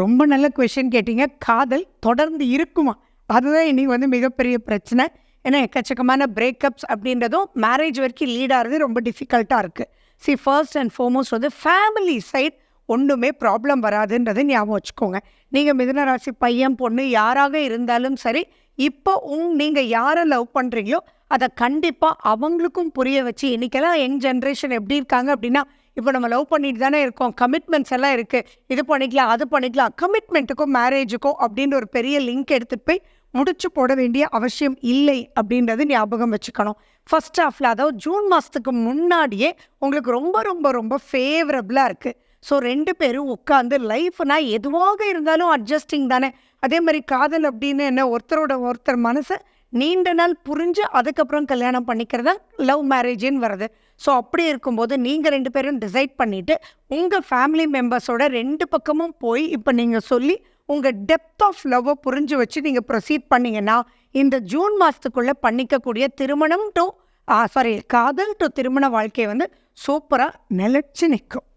ரொம்ப நல்ல கொஷின் கேட்டீங்க. காதல் தொடர்ந்து இருக்குமா? அதுதான் இன்னைக்கு மிகப்பெரிய பிரச்சனை. ஏன்னா எக்கச்சக்கமான பிரேக்கப்ஸ் அப்படின்றதும் மேரேஜ் வரைக்கும் லீட் ஆகிறது ரொம்ப டிஃபிகல்ட்டாக இருக்குது. First and foremost family side ஒன்றுமே ப்ராப்ளம் வராதுன்றதை ஞாபகம் வச்சுக்கோங்க. நீங்கள் மிதுன ராசி பையன் பொண்ணு யாராக இருந்தாலும் சரி, இப்போ நீங்கள் யாரை லவ் பண்ணுறீங்களோ அதை கண்டிப்பாக அவங்களுக்கும் புரிய வச்சு, இன்றைக்கெல்லாம் யங் ஜென்ரேஷன் எப்படி இருக்காங்க அப்படின்னா, இப்போ நம்ம லவ் பண்ணிட்டு தானே இருக்கோம், கமிட்மெண்ட்ஸ் எல்லாம் இருக்குது, இது பண்ணிக்கலாம் அது பண்ணிக்கலாம், கமிட்மெண்ட்டுக்கும் மேரேஜுக்கும் அப்படின்ற ஒரு பெரிய லிங்க் எடுத்துகிட்டு போய் முடிச்சு போட வேண்டிய அவசியம் இல்லை அப்படின்றது ஞாபகம் வச்சுக்கணும். ஃபர்ஸ்ட் ஹாஃபில், அதாவது ஜூன் மாதத்துக்கு முன்னாடியே உங்களுக்கு ரொம்ப ரொம்ப ரொம்ப ஃபேவரபுளாக இருக்குது. ஸோ 2 பேரும் உட்காந்து லைஃப்னா எதுவாக இருந்தாலும் அட்ஜஸ்டிங் தானே. அதே மாதிரி காதல் அப்படின்னு என்ன, ஒருத்தரோட ஒருத்தர் மனசை நீண்ட நாள் புரிஞ்சு அதுக்கப்புறம் கல்யாணம் பண்ணிக்கிறதா லவ் மேரேஜின்னு வருது. ஸோ அப்படி இருக்கும்போது நீங்கள் 2 பேரும் டிசைட் பண்ணிவிட்டு உங்கள் ஃபேமிலி மெம்பர்ஸோட 2 பக்கமும் போய் இப்போ நீங்கள் சொல்லி உங்கள் டெப்த் ஆஃப் லவ்வை புரிஞ்சு வச்சு நீங்கள் ப்ரொசீட் பண்ணிங்கன்னா இந்த ஜூன் மாதத்துக்குள்ளே பண்ணிக்கக்கூடிய திருமணம் டு காதல் டு திருமண வாழ்க்கை சூப்பராக நிலச்சி நிற்கும்.